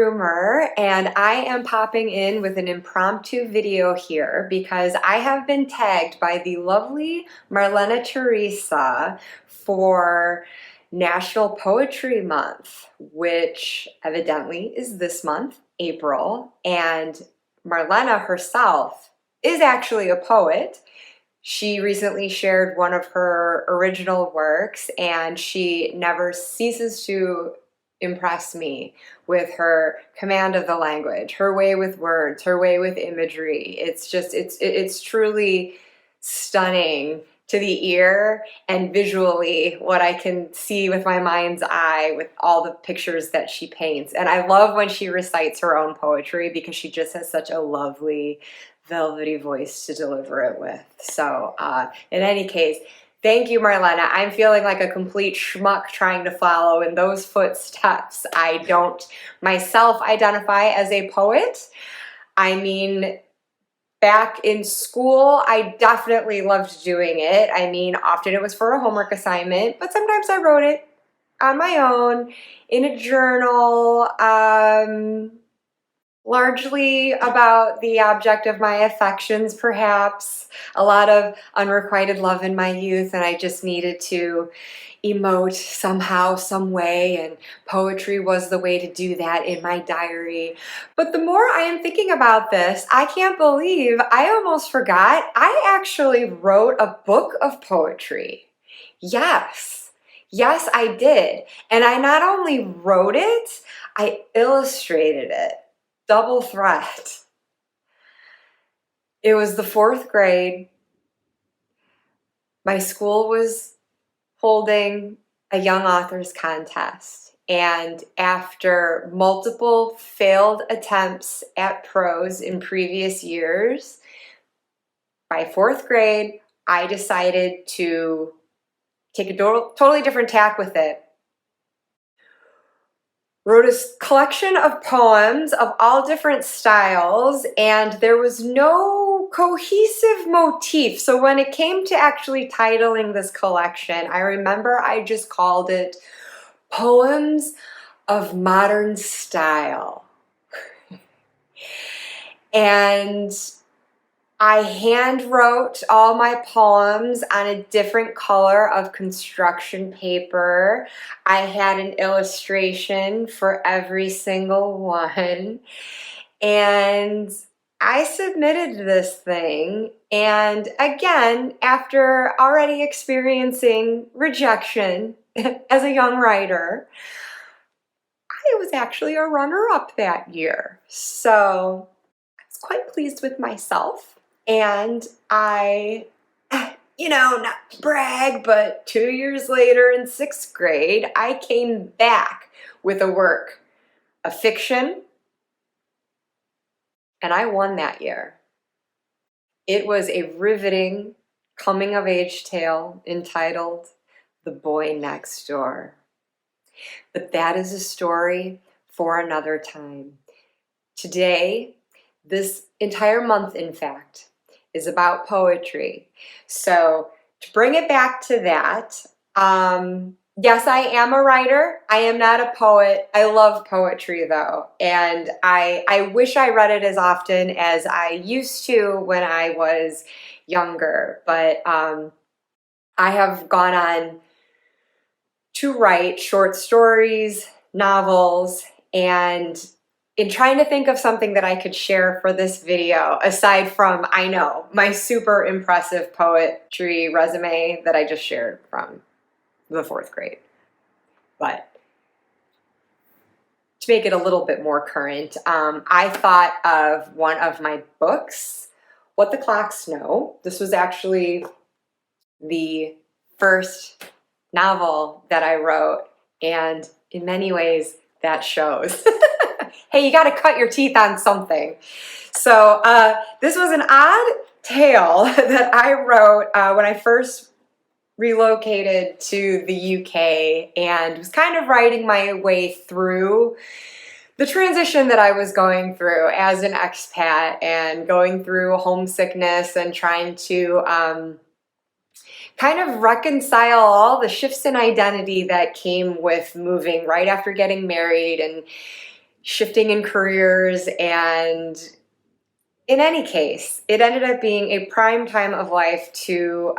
Rumor, and I am popping in with an impromptu video here because I have been tagged by the lovely Marlena Teresa for National Poetry Month, which evidently is this month, April, and Marlena herself is actually a poet. She recently shared one of her original works, and she never ceases to impress me with her command of the language, her way with words, her way with imagery. It's truly stunning to the ear and visually what I can see with my mind's eye with all the pictures that she paints. And I love when she recites her own poetry because she just has such a lovely velvety voice to deliver it with. So in any case, thank you, Marlena. I'm feeling like a complete schmuck trying to follow in those footsteps. I don't myself identify as a poet. I mean, back in school, I definitely loved doing it. I mean, often it was for a homework assignment, but sometimes I wrote it on my own in a journal, largely about the object of my affections, perhaps. A lot of unrequited love in my youth, and I just needed to emote somehow, some way, and poetry was the way to do that in my diary. But the more I am thinking about this, I can't believe I almost forgot I actually wrote a book of poetry. Yes, I did. And I not only wrote it, I illustrated it. Double threat. It was the 4th grade. My school was holding a young authors contest, and after multiple failed attempts at prose in previous years, by 4th grade, I decided to take a totally different tack with it. Wrote a collection of poems of all different styles, and there was no cohesive motif. So when it came to actually titling this collection, I remember I just called it Poems of Modern Style. And I hand wrote all my poems on a different color of construction paper. I had an illustration for every single one. And I submitted this thing. And again, after already experiencing rejection as a young writer, I was actually a runner-up that year. So I was quite pleased with myself. And I, not to brag, but 2 years later in 6th grade, I came back with a work, a fiction, and I won that year. It was a riveting coming-of-age tale entitled The Boy Next Door. But that is a story for another time. Today, this entire month, in fact, is about poetry. So to bring it back to that, yes, I am a writer. I am not a poet. I love poetry though. And I wish I read it as often as I used to when I was younger. But I have gone on to write short stories, novels, and in trying to think of something that I could share for this video, aside from, I know, my super impressive poetry resume that I just shared from the 4th grade. But to make it a little bit more current, I thought of one of my books, What the Clocks Know. This was actually the first novel that I wrote, and in many ways, that shows. Hey, you got to cut your teeth on something. So this was an odd tale that I wrote when I first relocated to the UK and was kind of writing my way through the transition that I was going through as an expat and going through homesickness and trying to kind of reconcile all the shifts in identity that came with moving right after getting married and shifting in careers, and in any case, it ended up being a prime time of life to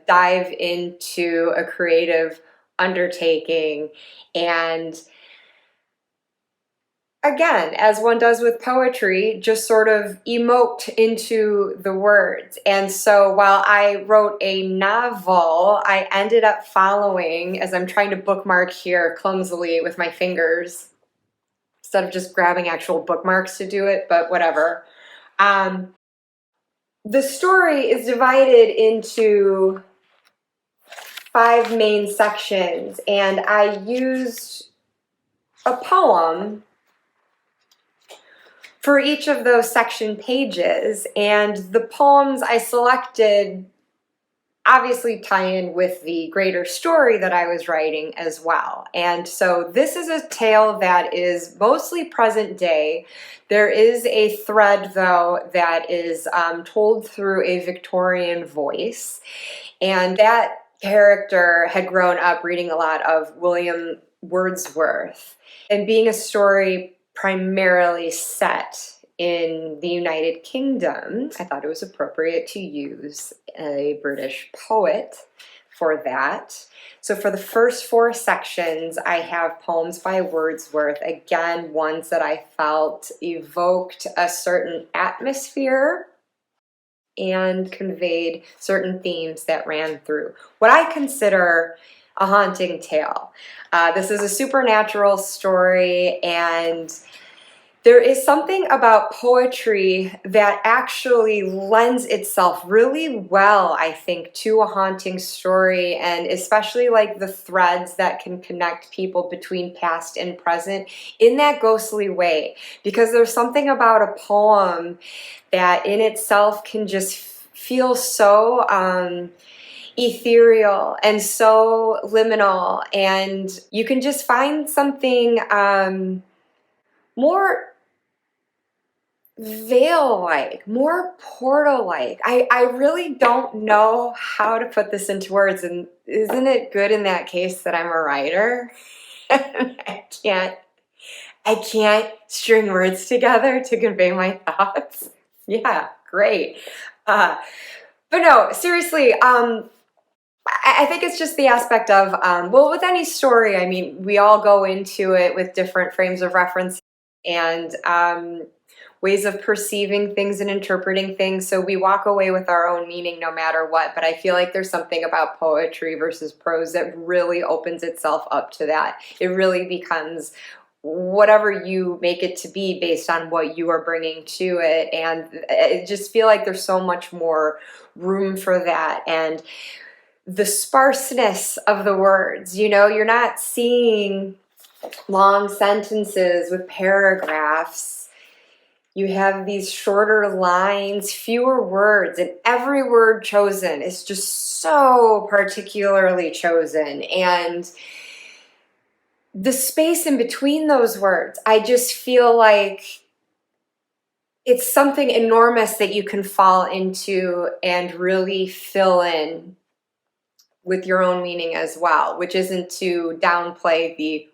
dive into a creative undertaking. And again, as one does with poetry, just sort of emote into the words. And so while I wrote a novel, I ended up following, as I'm trying to bookmark here clumsily with my fingers, instead of just grabbing actual bookmarks to do it, but whatever. The story is divided into 5 main sections, and I used a poem for each of those section pages, and the poems I selected obviously tie in with the greater story that I was writing as well. And so this is a tale that is mostly present day. There is a thread, though, that is told through a Victorian voice, and that character had grown up reading a lot of William Wordsworth, and being a story primarily set in the United Kingdom, I thought it was appropriate to use a British poet for that. So for the first 4 sections, I have poems by Wordsworth, again, ones that I felt evoked a certain atmosphere and conveyed certain themes that ran through what I consider a haunting tale. This is a supernatural story, and there is something about poetry that actually lends itself really well, I think, to a haunting story, and especially like the threads that can connect people between past and present in that ghostly way. Because there's something about a poem that in itself can just feel so ethereal and so liminal, and you can just find something more veil-like, more portal-like. I really don't know how to put this into words, and isn't it good in that case that I'm a writer? I can't string words together to convey my thoughts. Yeah, great. But no, seriously, I think it's just the aspect of, well, with any story, I mean, we all go into it with different frames of reference and ways of perceiving things and interpreting things. So we walk away with our own meaning no matter what. But I feel like there's something about poetry versus prose that really opens itself up to that. It really becomes whatever you make it to be based on what you are bringing to it. And I just feel like there's so much more room for that. And the sparseness of the words, you know, you're not seeing long sentences with paragraphs. You have these shorter lines, fewer words, and every word chosen is just so particularly chosen. And the space in between those words, I just feel like it's something enormous that you can fall into and really fill in with your own meaning as well, which isn't to downplay the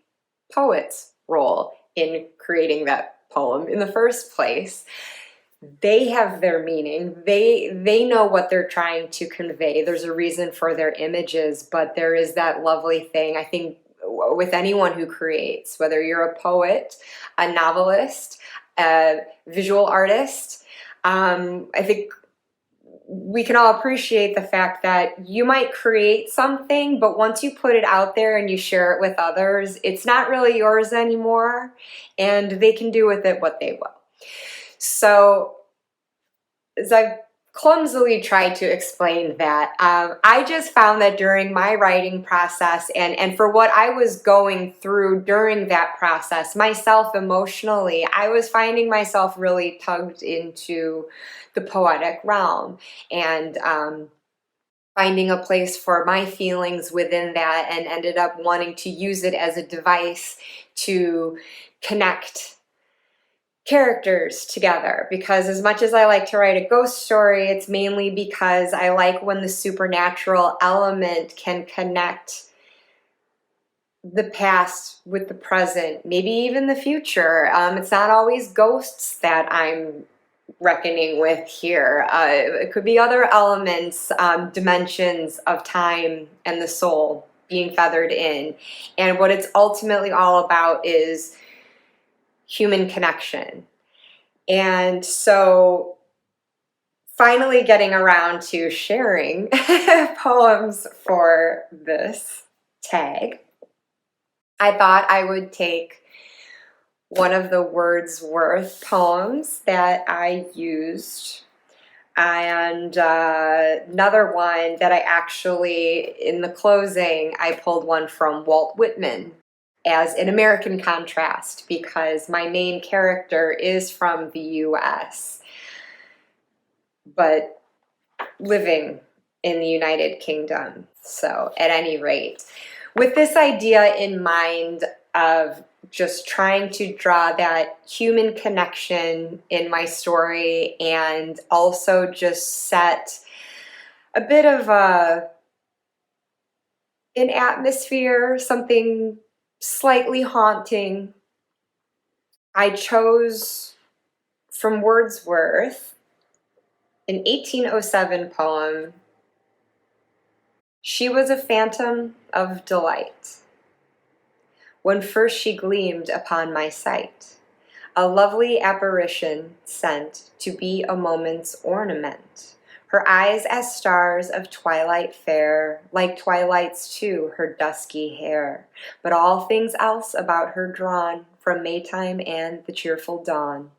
poet's role in creating that poem in the first place. They have their meaning. They know what they're trying to convey. There's a reason for their images, but there is that lovely thing, I think, with anyone who creates, whether you're a poet, a novelist, a visual artist. I think we can all appreciate the fact that you might create something, but once you put it out there and you share it with others, it's not really yours anymore, and they can do with it what they will. So, as I've clumsily tried to explain that, I just found that during my writing process and for what I was going through during that process, myself emotionally, I was finding myself really tugged into the poetic realm, and finding a place for my feelings within that, and ended up wanting to use it as a device to connect characters together. Because as much as I like to write a ghost story, it's mainly because I like when the supernatural element can connect the past with the present, maybe even the future. It's not always ghosts that I'm reckoning with here. It could be other elements, dimensions of time and the soul being feathered in. And what it's ultimately all about is human connection. And so finally getting around to sharing poems for this tag, I thought I would take one of the Wordsworth poems that I used, and another one that I actually, in the closing, I pulled one from Walt Whitman as an American contrast, because my main character is from the US, but living in the United Kingdom. So at any rate, with this idea in mind of just trying to draw that human connection in my story, and also just set a bit of an atmosphere, something slightly haunting, I chose from Wordsworth an 1807 poem, "She was a phantom of delight, when first she gleamed upon my sight, a lovely apparition sent to be a moment's ornament, her eyes as stars of twilight fair, like twilight's too her dusky hair, but all things else about her drawn from Maytime and the cheerful dawn,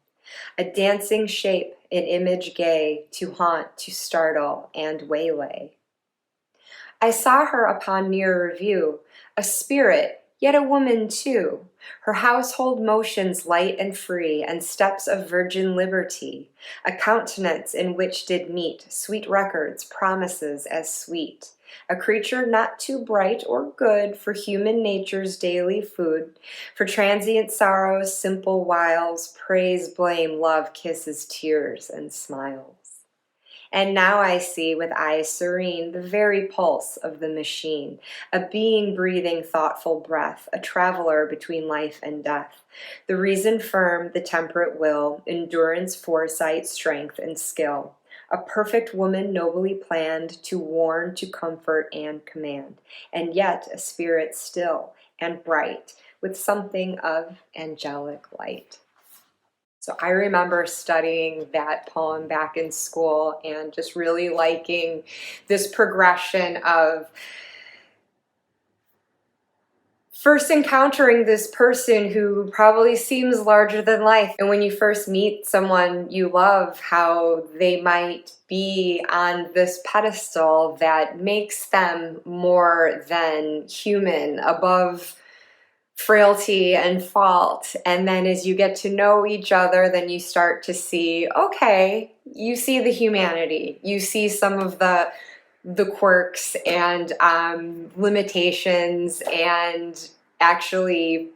a dancing shape, an image gay, to haunt, to startle, and waylay. I saw her upon nearer view, a spirit, yet a woman too, her household motions light and free, and steps of virgin liberty, a countenance in which did meet sweet records, promises as sweet, a creature not too bright or good for human nature's daily food, for transient sorrows, simple wiles, praise, blame, love, kisses, tears, and smiles. And now I see with eyes serene the very pulse of the machine, a being breathing thoughtful breath, a traveler between life and death, the reason firm, the temperate will, endurance, foresight, strength, and skill, a perfect woman nobly planned to warn, to comfort, and command, and yet a spirit still and bright, with something of angelic light." So I remember studying that poem back in school and just really liking this progression of first encountering this person who probably seems larger than life. And when you first meet someone you love, how they might be on this pedestal that makes them more than human, above frailty and fault. And then as you get to know each other, then you start to see, okay, you see the humanity, you see some of the quirks and limitations, and actually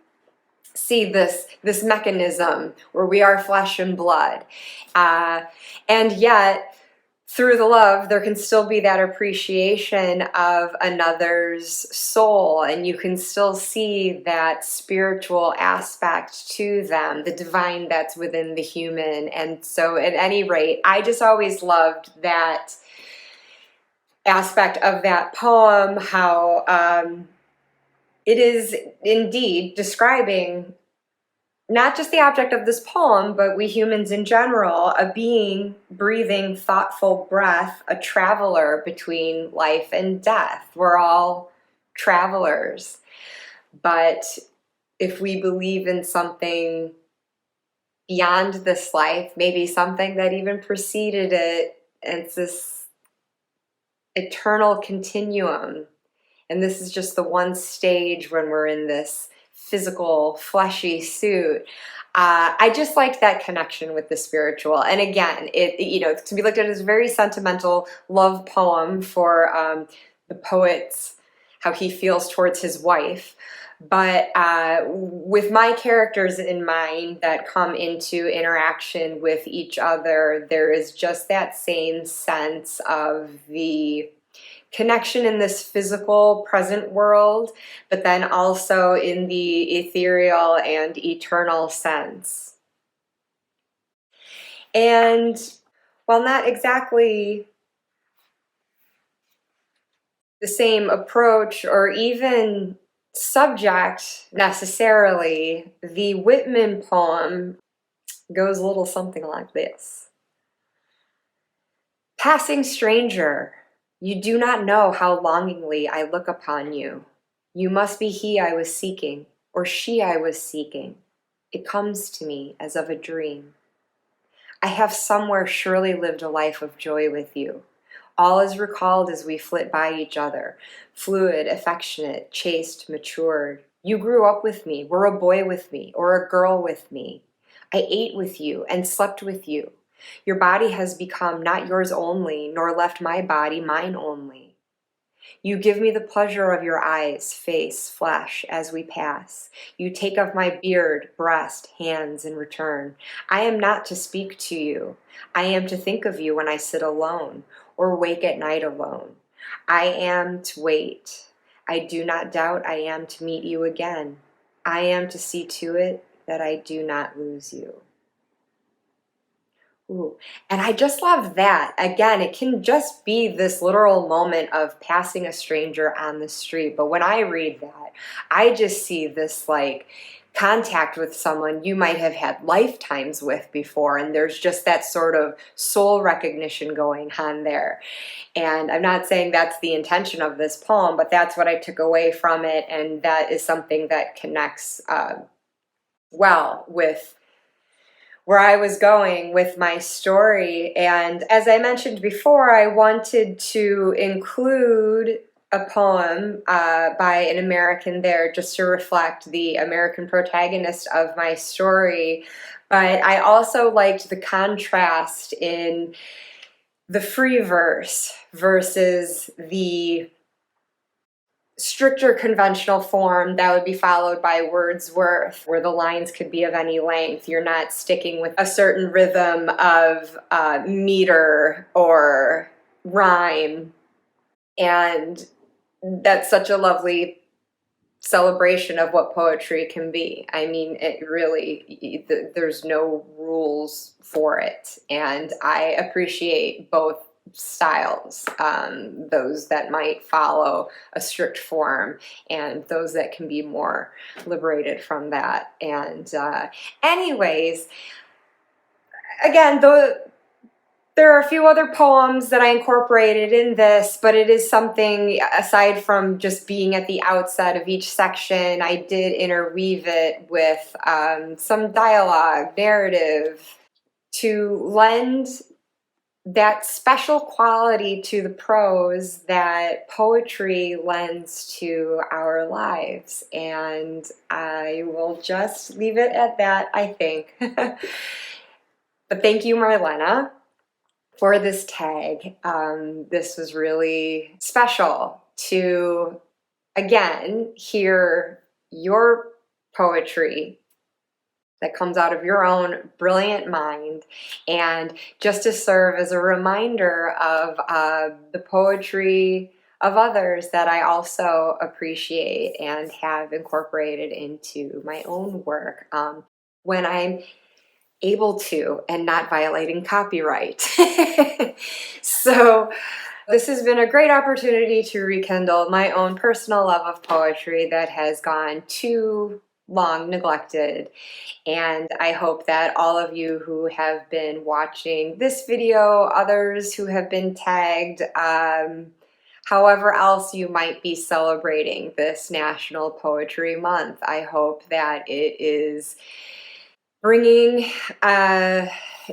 see this mechanism where we are flesh and blood, and yet through the love, there can still be that appreciation of another's soul, and you can still see that spiritual aspect to them, the divine that's within the human. And so at any rate, I just always loved that aspect of that poem, how it is indeed describing not just the object of this poem, but we humans in general, a being breathing thoughtful breath, a traveler between life and death. We're all travelers. But if we believe in something beyond this life, maybe something that even preceded it, and it's this eternal continuum, and this is just the one stage when we're in this physical, fleshy suit. I just liked that connection with the spiritual. And again, it to be looked at as a very sentimental love poem for the poet's, how he feels towards his wife. But with my characters in mind that come into interaction with each other, there is just that same sense of the connection in this physical present world, but then also in the ethereal and eternal sense. And while not exactly the same approach or even subject necessarily, the Whitman poem goes a little something like this. Passing stranger, you do not know how longingly I look upon you. You must be he I was seeking, or she I was seeking. It comes to me as of a dream. I have somewhere surely lived a life of joy with you. All is recalled as we flit by each other, fluid, affectionate, chaste, matured. You grew up with me, were a boy with me, or a girl with me. I ate with you and slept with you. Your body has become not yours only, nor left my body mine only. You give me the pleasure of your eyes, face, flesh as we pass. You take of my beard, breast, hands in return. I am not to speak to you. I am to think of you when I sit alone or wake at night alone. I am to wait. I do not doubt I am to meet you again. I am to see to it that I do not lose you. Ooh. And I just love that. Again, it can just be this literal moment of passing a stranger on the street. But when I read that, I just see this like contact with someone you might have had lifetimes with before. And there's just that sort of soul recognition going on there. And I'm not saying that's the intention of this poem, but that's what I took away from it. And that is something that connects well with where I was going with my story. And as I mentioned before, I wanted to include a poem by an American there just to reflect the American protagonist of my story. But I also liked the contrast in the free verse versus the stricter conventional form that would be followed by Wordsworth, where the lines could be of any length. You're not sticking with a certain rhythm of meter or rhyme. And that's such a lovely celebration of what poetry can be. I mean, it really, there's no rules for it. And I appreciate both styles, those that might follow a strict form and those that can be more liberated from that. And anyways, again, there are a few other poems that I incorporated in this, but it is something, aside from just being at the outset of each section, I did interweave it with some dialogue, narrative, to lend that special quality to the prose that poetry lends to our lives. And I will just leave it at that, I think. But thank you, Marlena, for this tag. This was really special to, again, hear your poetry that comes out of your own brilliant mind, and just to serve as a reminder of the poetry of others that I also appreciate and have incorporated into my own work when I'm able to and not violating copyright. So this has been a great opportunity to rekindle my own personal love of poetry that has gone too long neglected. And I hope that all of you who have been watching this video, others who have been tagged, however else you might be celebrating this National Poetry Month, I hope that it is bringing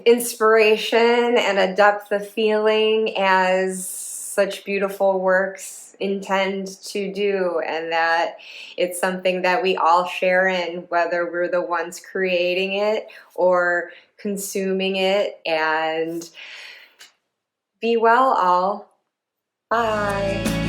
inspiration and a depth of feeling as such beautiful works intend to do, and that it's something that we all share in, whether we're the ones creating it or consuming it. And be well all. Bye.